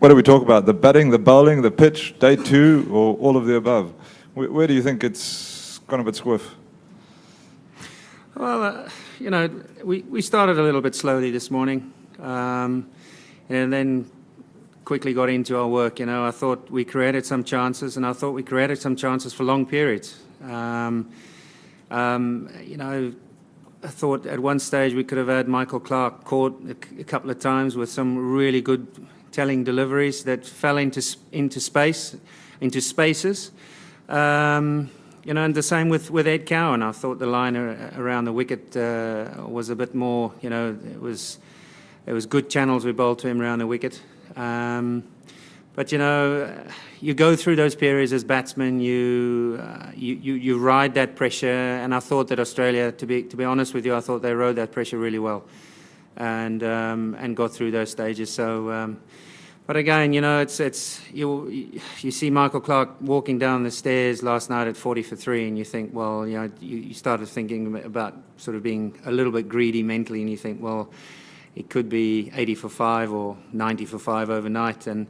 What do we talk about? The batting, the bowling, the pitch, day two, or all of the above? Where do you think it's gone a bit squiff? Well, we started a little bit slowly this morning, and then quickly got into our work. I thought we created some chances, and I thought we created some chances for long periods. I thought at one stage we could have had Michael Clarke caught a couple of times with some really good telling deliveries that fell into spaces. And the same with Ed Cowan. I thought the line around the wicket was a bit more, it was good channels we bowled to him around the wicket. But you go through those periods as batsmen. You ride that pressure, and I thought that Australia, to be honest with you, I thought they rode that pressure really well, and got through those stages. So, but again, you see Michael Clarke walking down the stairs last night at 40 for 3, and you think, well, you started thinking about sort of being a little bit greedy mentally, and you think, well, it could be 80 for 5 or 90 for 5 overnight. And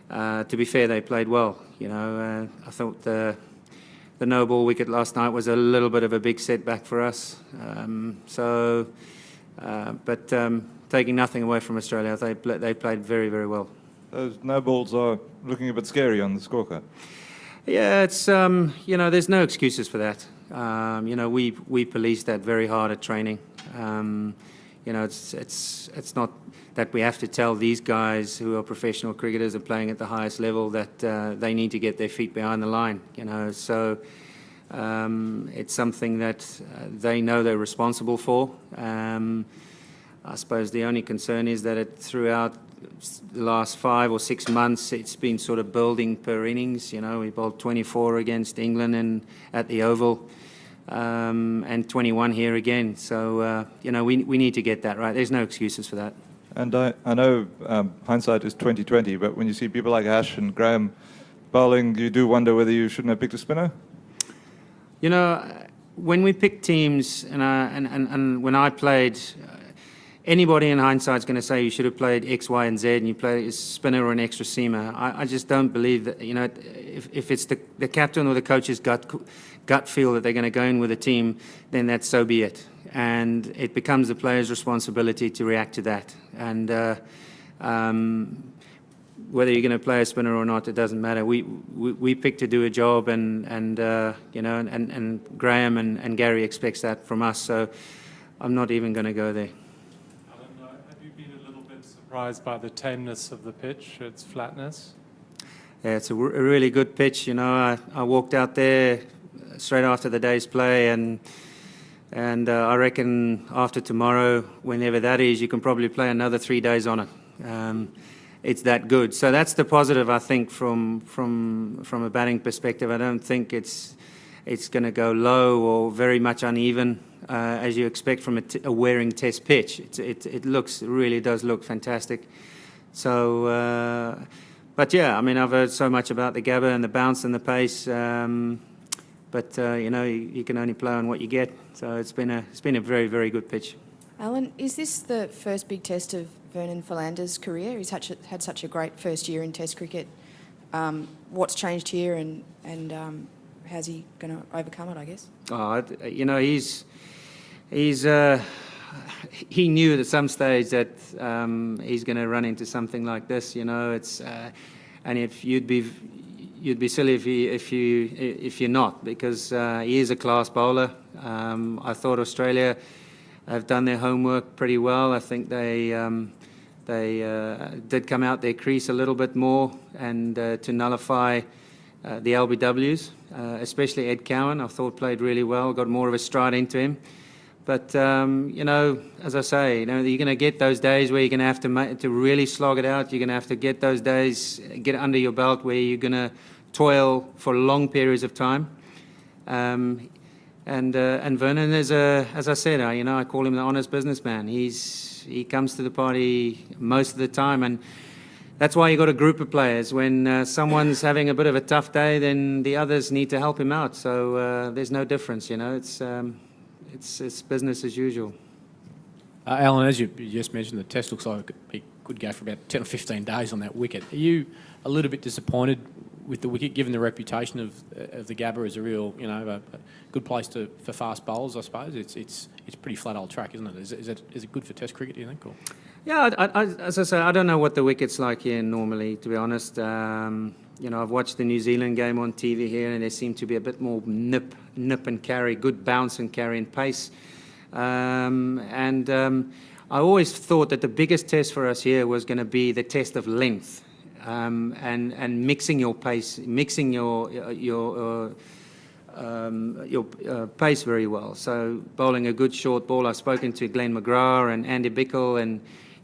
to be fair, they played well. I thought the no-ball wicket last night was a little bit of a big setback for us. But taking nothing away from Australia, they played very, very well. Those no-balls are looking a bit scary on the scorecard. Yeah, it's there's no excuses for that. We policed that very hard at training. It's not that we have to tell these guys who are professional cricketers and playing at the highest level that they need to get their feet behind the line. So it's something that they know they're responsible for. I suppose the only concern is that throughout the last 5 or 6 months, it's been sort of building per innings. We bowled 24 against England and at the Oval. And 21 here again. So, we need to get that right. There's no excuses for that. And I know hindsight is 20/20, but when you see people like Ash and Graham bowling, you do wonder whether you shouldn't have picked a spinner? When we pick teams, and when I played, anybody in hindsight is going to say you should have played X, Y, and Z, and you play a spinner or an extra seamer. I just don't believe that. If it's the captain or the coach's gut feel that they're going to go in with a team, then that's so be it. And it becomes the player's responsibility to react to that. And whether you're going to play a spinner or not, it doesn't matter. We pick to do a job, and Graham and Gary expects that from us. So I'm not even going to go there. Alan, have you been a little bit surprised by the tameness of the pitch, its flatness? Yeah, it's a really good pitch. I walked out there straight after the day's play, and I reckon after tomorrow, whenever that is, you can probably play another 3 days on it. It's that good. So that's the positive, I think, from a batting perspective. I don't think it's going to go low or very much uneven as you expect from a wearing test pitch. It really does look fantastic. So, but yeah, I've heard so much about the Gabba and the bounce and the pace. But you can only play on what you get. So it's been a very, very good pitch. Alan, is this the first big test of Vernon Philander's career? He's had such a great first year in Test cricket. What's changed here, and how's he going to overcome it, I guess? He knew at some stage that he's going to run into something like this. And if you'd be silly if you're not, because he is a class bowler. I thought Australia have done their homework pretty well. I think they did come out their crease a little bit more and to nullify the LBWs, especially Ed Cowan. I thought played really well, got more of a stride into him. But as I say, you're going to get those days where you're going to have to really slog it out. You're going to have to get those days, get under your belt, where you're going to toil for long periods of time. And Vernon is as I said, I call him the honest businessman. He comes to the party most of the time, and that's why you got a group of players. When someone's having a bit of a tough day, then the others need to help him out. So there's no difference, It's business as usual. Alan, as you just mentioned, the test looks like it'd be could go for about 10 or 15 days on that wicket. Are you a little bit disappointed with the wicket, given the reputation of the Gabba as a real, a good place for fast bowlers? I suppose it's pretty flat old track, isn't it? Is it good for Test cricket, do you think? Or? Yeah, as I say, I don't know what the wicket's like here normally, to be honest. I've watched the New Zealand game on TV here, and there seemed to be a bit more nip and carry, good bounce and carry and pace. I always thought that the biggest test for us here was going to be the test of length, and mixing your pace, mixing your pace very well. So bowling a good short ball. I've spoken to Glenn McGrath and Andy Bickle, and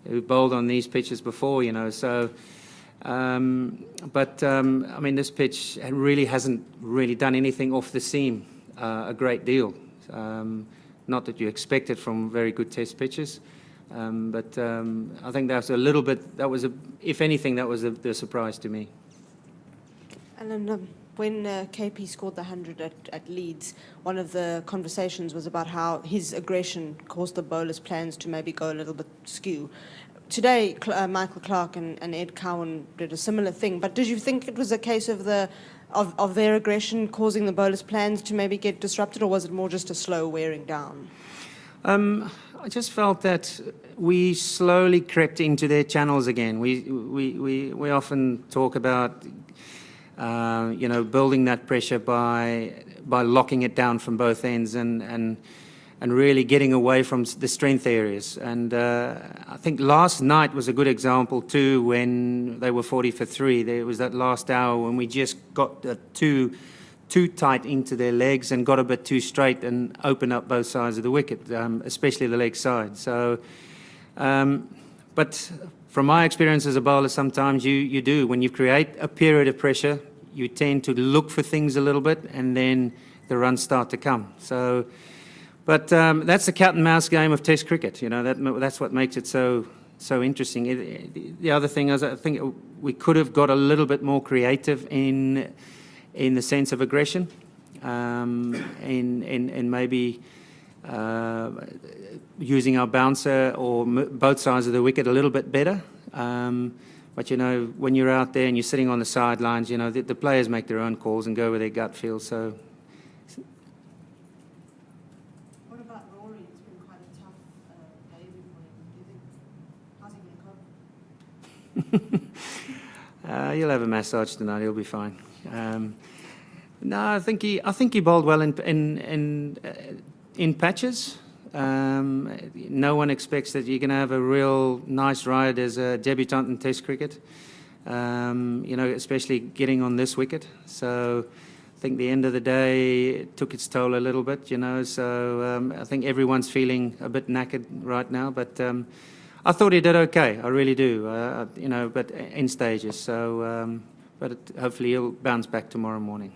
who bowled on these pitches before, So, I mean, this pitch really hasn't really done anything off the seam a great deal. Not that you expect it from very good test pitches, but I think that's a little bit. If anything, that was the surprise to me. Alan, when KP scored the 100 at Leeds, one of the conversations was about how his aggression caused the bowlers' plans to maybe go a little bit skew. Today, Michael Clarke and Ed Cowan did a similar thing, but did you think it was a case of their aggression causing the bowlers' plans to maybe get disrupted, or was it more just a slow wearing down? I just felt that we slowly crept into their channels again. We often talk about building that pressure by locking it down from both ends and really getting away from the strength areas. And I think last night was a good example too, when they were 40 for 3. There was that last hour when we just got too tight into their legs and got a bit too straight and opened up both sides of the wicket, especially the leg side. So, but from my experience as a bowler, sometimes you do. When you create a period of pressure, you tend to look for things a little bit, and then the runs start to come. So, but that's the cat and mouse game of Test cricket. That's what makes it so interesting. The other thing is, I think we could have got a little bit more creative in the sense of aggression, in maybe using our bouncer or both sides of the wicket a little bit better. But when you're out there and you're sitting on the sidelines, the players make their own calls and go where their gut feels. So. What about Rory? It's been quite a tough day for him. Do you think, how's he going to cope? He'll have a massage tonight. He'll be fine. No, I think he bowled well in patches. No one expects that you're going to have a real nice ride as a debutant in Test cricket. Especially getting on this wicket. So I think the end of the day it took its toll a little bit. So I think everyone's feeling a bit knackered right now. But I thought he did okay. I really do. But in stages. So. But hopefully he'll bounce back tomorrow morning.